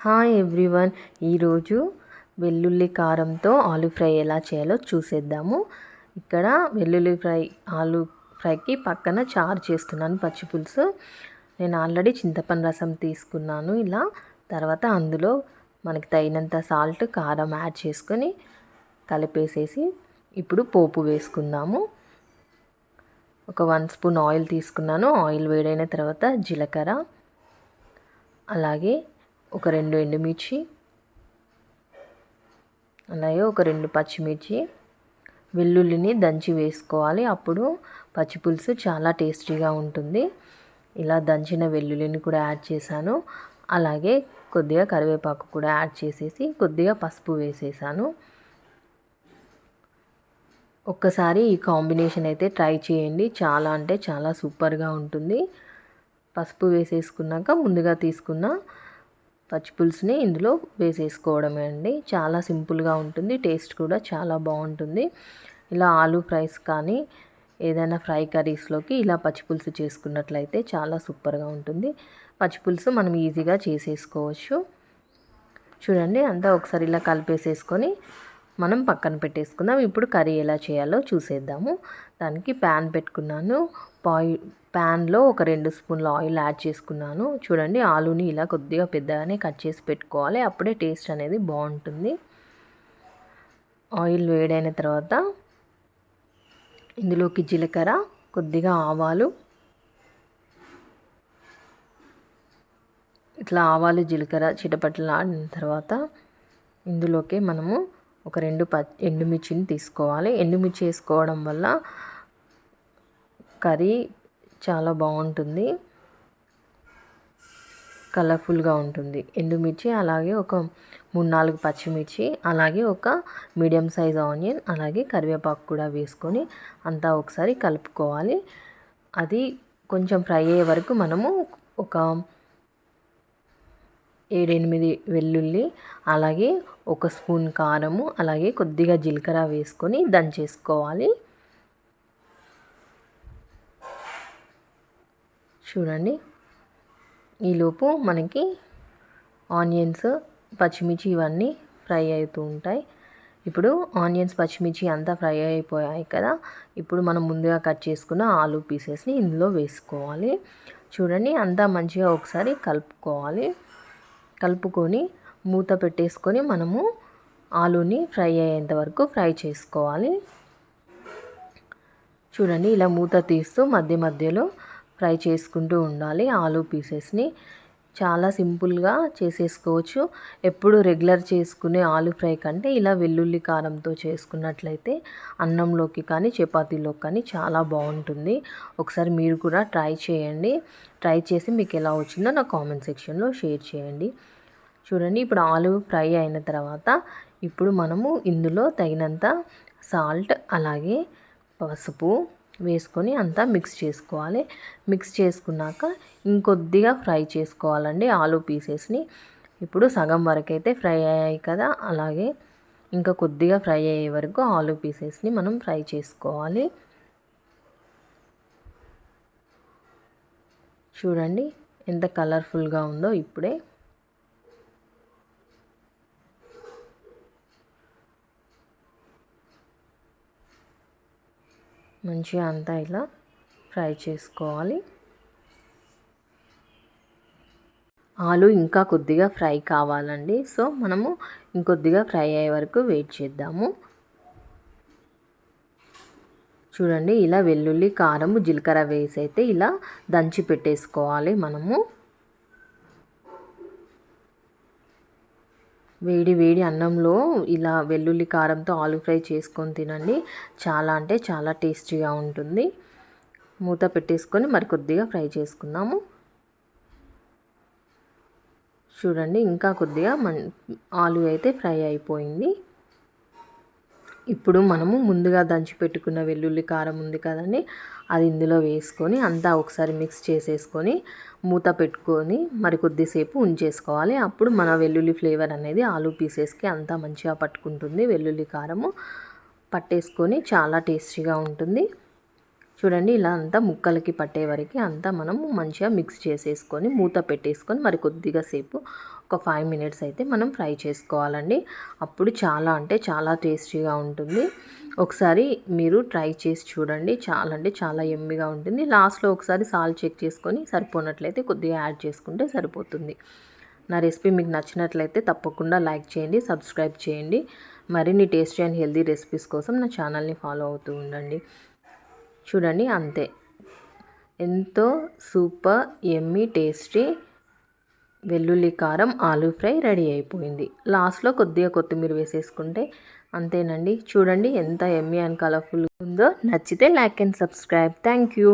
Hi everyone, ఈరోజు వెల్లుల్లి కారంతో ఆలు ఫ్రై ఎలా చేయాలో చూసేద్దాము. ఇక్కడ వెల్లుల్లి ఆలు ఫ్రైకి పక్కన చారు చేస్తున్నాను, పచ్చి పులుసు. నేను ఆల్రెడీ చింతపండు రసం తీసుకున్నాను. ఇలా తర్వాత అందులో మనకి తగినంత సాల్ట్, కారం యాడ్ చేసుకొని కలిపేసేసి ఇప్పుడు పోపు వేసుకుందాము. ఒక 1 స్పూన్ ఆయిల్ తీసుకున్నాను. ఆయిల్ వేడైన తర్వాత జీలకర్ర, అలాగే ఒక 2 ఎండుమిర్చి, అలాగే ఒక 2 పచ్చిమిర్చి, వెల్లుల్లిని దంచి వేసుకోవాలి. అప్పుడు పచ్చిపులుసు చాలా టేస్టీగా ఉంటుంది. ఇలా దంచిన వెల్లుల్లిని కూడా యాడ్ చేశాను. అలాగే కొద్దిగా కరివేపాకు కూడా యాడ్ చేసేసి కొద్దిగా పసుపు వేసేసాను. ఒక్కసారి ఈ కాంబినేషన్ అయితే ట్రై చేయండి, చాలా అంటే చాలా సూపర్గా ఉంటుంది. పసుపు వేసేసుకున్నాక ముందుగా తీసుకున్న పచ్చిపులుసుని ఇందులో వేసేసుకోవడమే అండి. చాలా సింపుల్గా ఉంటుంది, టేస్ట్ కూడా చాలా బాగుంటుంది. ఇలా ఆలూ ఫ్రైస్ కానీ ఏదైనా ఫ్రై కర్రీస్లోకి ఇలా పచ్చిపులుసు చేసుకున్నట్లయితే చాలా సూపర్గా ఉంటుంది. పచ్చిపులుసు మనం ఈజీగా చేసేసుకోవచ్చు. చూడండి, అంతా ఒకసారి ఇలా కలిపేసేసుకొని మనం పక్కన పెట్టేసుకుందాం. ఇప్పుడు కర్రీ ఎలా చేయాలో చూసేద్దాము. దానికి ప్యాన్ పెట్టుకున్నాను. ప్యాన్లో ఒక 2 స్పూన్ల ఆయిల్ యాడ్ చేసుకున్నాను. చూడండి, ఆలూని ఇలా కొద్దిగా పెద్దగానే కట్ చేసి పెట్టుకోవాలి, అప్పుడే టేస్ట్ అనేది బాగుంటుంది. ఆయిల్ వేడైన తర్వాత ఇందులోకి జీలకర్ర, కొద్దిగా ఆవాలు, ఇట్లా ఆవాలు జీలకర్ర చిటపటలు ఆడిన తర్వాత ఇందులోకి మనము ఒక 2 ఎండుమిర్చిని తీసుకోవాలి. ఎండుమిర్చి వేసుకోవడం వల్ల కర్రీ చాలా బాగుంటుంది, కలర్ఫుల్గా ఉంటుంది. ఎండుమిర్చి, అలాగే ఒక 3-4 పచ్చిమిర్చి, అలాగే ఒక మీడియం సైజ్ ఆనియన్, అలాగే కరివేపాకు కూడా వేసుకొని అంతా ఒకసారి కలుపుకోవాలి. అది కొంచెం ఫ్రై అయ్యే వరకు మనము ఒక 7-8 వెల్లుల్లి, అలాగే 1 స్పూన్ కారము, అలాగే కొద్దిగా జీలకర్ర వేసుకొని దంచేసుకోవాలి. చూడండి, ఈలోపు మనకి ఆనియన్స్, పచ్చిమిర్చి ఇవన్నీ ఫ్రై అవుతూ ఉంటాయి. ఇప్పుడు ఆనియన్స్, పచ్చిమిర్చి అంతా ఫ్రై అయిపోయాయి కదా. ఇప్పుడు మనం ముందుగా కట్ చేసుకున్న ఆలూ పీసెస్ని ఇందులో వేసుకోవాలి. చూడండి, అంతా మంచిగా ఒకసారి కలుపుకోవాలి. కలుపుకొని మూత పెట్టేసుకొని మనము ఆలూని ఫ్రై అయ్యేంత వరకు ఫ్రై చేసుకోవాలి. చూడండి, ఇలా మూత తీస్తూ మధ్య మధ్యలో ఫ్రై చేసుకుంటూ ఉండాలి ఆలూ పీసెస్ని. చాలా సింపుల్గా చేసేసుకోవచ్చు. ఎప్పుడు రెగ్యులర్ చేసుకునే ఆలూ ఫ్రై కంటే ఇలా వెల్లుల్లి కారంతో చేసుకున్నట్లయితే అన్నంలోకి కానీ చపాతీలోకి కానీ చాలా బాగుంటుంది. ఒకసారి మీరు కూడా ట్రై చేయండి. ట్రై చేసి మీకు ఎలా వచ్చిందో నా కామెంట్ సెక్షన్లో షేర్ చేయండి. చూడండి, ఇప్పుడు ఆలూ ఫ్రై అయిన తర్వాత ఇప్పుడు మనము ఇందులో తగినంత సాల్ట్, అలాగే పసుపు వేసుకొని అంతా మిక్స్ చేసుకోవాలి. మిక్స్ చేసుకున్నాక ఇంకొద్దిగా ఫ్రై చేసుకోవాలండి ఆలూ పీసెస్ని. ఇప్పుడు సగం వరకు అయితే ఫ్రై అయ్యాయి కదా, అలాగే ఇంకా కొద్దిగా ఫ్రై అయ్యే వరకు ఆలూ పీసెస్ని మనం ఫ్రై చేసుకోవాలి. చూడండి, ఎంత కలర్ఫుల్గా ఉందో ఇప్పుడే. మంచిగా అంతా ఇలా ఫ్రై చేసుకోవాలి. ఆలు ఇంకా కొద్దిగా ఫ్రై కావాలండి, సో మనము ఇంకొద్దిగా ఫ్రై అయ్యే వరకు వెయిట్ చేద్దాము. చూడండి, ఇలా వెల్లుల్లి, కారము, జీలకర్ర వేసి అయితే ఇలా దంచి పెట్టేసుకోవాలి మనము. వేడి వేడి అన్నంలో ఇలా వెల్లుల్లి కారంతో ఆలూ ఫ్రై చేసుకొని తినండి, చాలా అంటే చాలా టేస్టీగా ఉంటుంది. మూత పెట్టేసుకొని మరి కొద్దిగా ఫ్రై చేసుకుందాము. చూడండి, ఇంకా కొద్దిగా ఆలూ అయితే ఫ్రై అయిపోయింది. ఇప్పుడు మనము ముందుగా దంచి పెట్టుకున్న వెల్లుల్లి కారం ఉంది కదండి, అది ఇందులో వేసుకొని అంతా ఒకసారి మిక్స్ చేసేసుకొని మూత పెట్టుకొని మరి కొద్దిసేపు ఉంచేసుకోవాలి. అప్పుడు మన వెల్లుల్లి ఫ్లేవర్ అనేది ఆలూ పీసెస్కి అంతా మంచిగా పట్టుకుంటుంది. వెల్లుల్లి కారము పట్టేసుకొని చాలా టేస్టీగా ఉంటుంది. చూడండి, ఇలా అంతా ముక్కలకి పట్టే వరకు అంతా మనము మంచిగా మిక్స్ చేసేసుకొని మూత పెట్టేసుకొని మరి కొద్దిగా సేపు ఒక ఒక 5 మినిట్స్ అయితే మనం ఫ్రై చేసుకోవాలండి. అప్పుడు చాలా అంటే చాలా టేస్టీగా ఉంటుంది. ఒకసారి మీరు ట్రై చేసి చూడండి. చాలా అంటే చాలా యమ్మీగా ఉంటుంది. లాస్ట్‌లో ఒకసారి సాల్ట్ చెక్ చేసుకొని సరిపోనట్లయితే కొద్దిగా యాడ్ చేసుకుంటే సరిపోతుంది. నా రెసిపీ మీకు నచ్చినట్లయితే తప్పకుండా లైక్ చేయండి, సబ్స్క్రైబ్ చేయండి. మరిన్ని టేస్టీ అండ్ హెల్తీ రెసిపీస్ కోసం నా ఛానల్ని ఫాలో అవుతూ ఉండండి. చూడండి అంతే, ఎంతో సూపర్ యమ్మీ టేస్టీ వెల్లుల్లి కారం ఆలూ ఫ్రై రెడీ అయిపోయింది. లాస్ట్‌లో కొద్దిగా కొత్తిమీర వేసేసుకుంటే అంతేనండి. చూడండి ఎంత యమ్మీ అండ్ కలర్ఫుల్ ఉందో. నచ్చితే like and subscribe. Thank you.